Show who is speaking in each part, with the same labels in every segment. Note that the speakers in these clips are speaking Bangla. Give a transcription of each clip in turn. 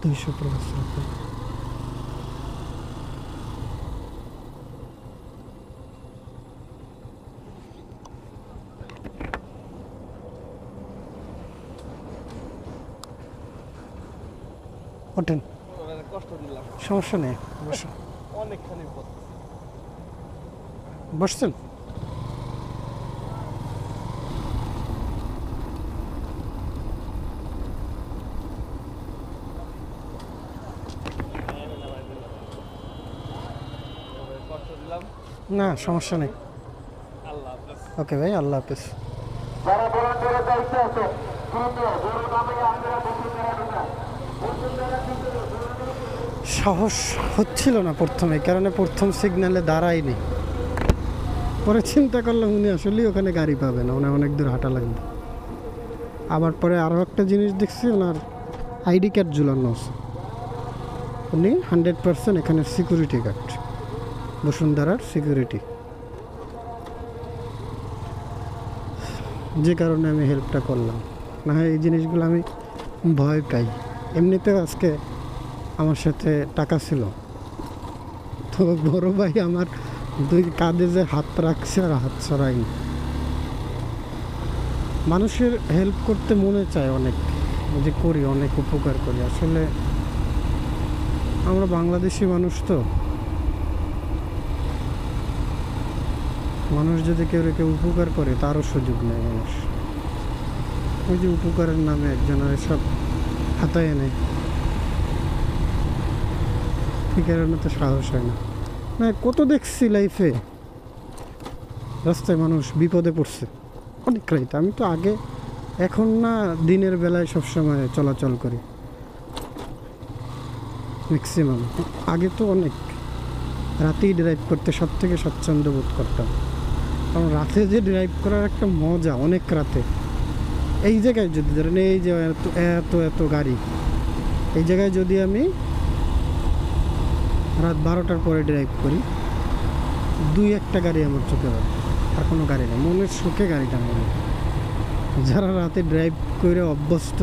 Speaker 1: 200 প্লাস রাখো। ওঠেন,
Speaker 2: কষ্ট দিলাম,
Speaker 1: সমস্যা নেই, বসুন।
Speaker 2: অনেকখানি পথ।
Speaker 1: বসছেন?
Speaker 2: কষ্ট দিলাম,
Speaker 1: না সমস্যা নেই।
Speaker 2: আল্লাহ হাফেজ।
Speaker 1: ওকে ভাই, আল্লাহ হাফেজ।
Speaker 3: যারা ভলান্টিয়ারের দায়িত্বে আছে দ্রুত জোর নামে আপনারা বসে দাঁড়াবেন।
Speaker 1: সাহস হচ্ছিল না প্রথমে, কারণে প্রথম সিগন্যালে দাঁড়াইনি। পরে চিন্তা করলাম উনি আসলেই ওখানে গাড়ি পাবে না, ওনার অনেক দূর হাঁটা লাগবে। আবার পরে আরও একটা জিনিস দেখছি, ওনার আইডি কার্ড ঝুলানো আছে। উনি 100% এখানের সিকিউরিটি গার্ড, বসুন্ধরার সিকিউরিটি। যে কারণে আমি হেল্পটা করলাম, না হয় এই জিনিসগুলো আমি ভয় পাই। এমনিতেও আজকে আমার সাথে টাকা ছিল, তো বড় ভাই আমার দুই কাঁধে যে হাত রাখছে আর হাত ছড়াইনি। মানুষের হেল্প করতে মনে চায় অনেক, যে করি, অনেক উপকার করি। আসলে আমরা বাংলাদেশি মানুষ, তো মানুষ যদি কেউ উপকার করে তারও সুযোগ নেয় মানুষ। ওই যে উপকারের নামে একজনের সব হাতায় নেয়, এই কারণে তো সাহস হয় না। না, কত দেখছি লাইফে রাস্তায় মানুষ বিপদে পড়ছে অনেক রাইতে। আমি তো আগে, এখন না, দিনের বেলায় সবসময় চলাচল করি ম্যাক্সিমাম। আগে তো অনেক রাতেই ড্রাইভ করতে সব থেকে স্বাচ্ছন্দ্য বোধ করতাম, কারণ রাতে যে ড্রাইভ করার একটা মজা, অনেক রাতে। এই জায়গায় যদি ধরেন, এই যে এত এত এত গাড়ি, এই জায়গায় যদি আমি রাত 12টার পরে ড্রাইভ করি, 2-1টা গাড়ি আমার চোখে পড়ে, আর কোনো গাড়ি নেই। মনের সুখে গাড়িটা মনে, যারা রাতে ড্রাইভ করে অভ্যস্ত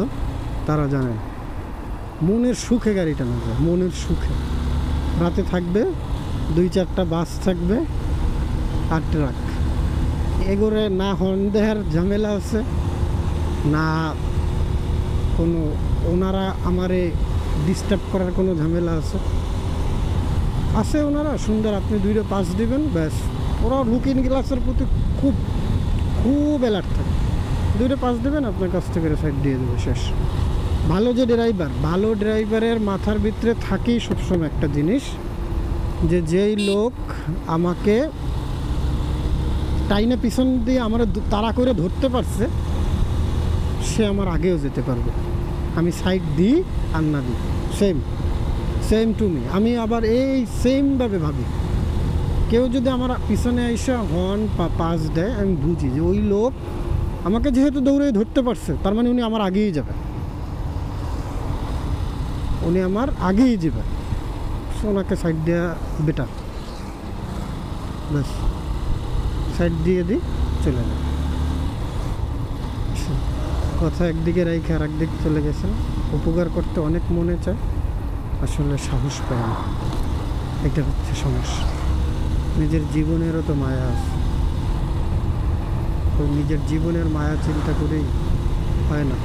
Speaker 1: তারা জানে, মনের সুখে গাড়িটা নেবে, মনের সুখে। রাতে থাকবে 2-4টা বাস থাকবে আর ট্রাক, এগোরে না হর্ন দেওয়ার ঝামেলা আছে, না কোনো ওনারা আমারে ডিস্টার্ব করার কোনো ঝামেলা আছে। ওনারা সুন্দর, আপনি 2টা পাস দিবেন, ব্যাস। ওরা লুকিং গ্লাসের প্রতি খুব খুব অ্যালার্ট থাকে। 2টা পাস দেবেন, আপনার কাছ থেকে সাইড দিয়ে দেবে, শেষ। ভালো যে ড্রাইভার, ভালো ড্রাইভারের মাথার ভিতরে থাকেই সবসময় একটা জিনিস, যে যেই লোক আমাকে টাইনে পিছন দিয়ে আমার তাড়া করে ধরতে পারছে, সে আমার আগেও যেতে পারবে, আমি সাইড দিই আর না দিই। Same to me. আমি আবার এই সেমভাবে ভাবি, কেউ যদি আমার পিছনে এসে হর্ন পাস দেয়, আমি বুঝি যে ওই লোক আমাকে যেহেতু দৌড়ে ধরতে পারছে, তার মানে উনি আমার আগেই যাবে, উনি আমার আগেই যাবে, ওনাকে সাইড দেওয়া বেটার। ব্যাস, সাইড দিয়ে দিই, চলে যায়। কথা একদিকে রাইখে আর একদিক চলে গেছে। উপকার করতে অনেক মনে চায়, আসলে সাহস পায় না, এটা হচ্ছে সমস্যা। নিজের জীবনেরও তো মায়া আছে, ওই নিজের জীবনের মায়া চিন্তা করেই হয় না।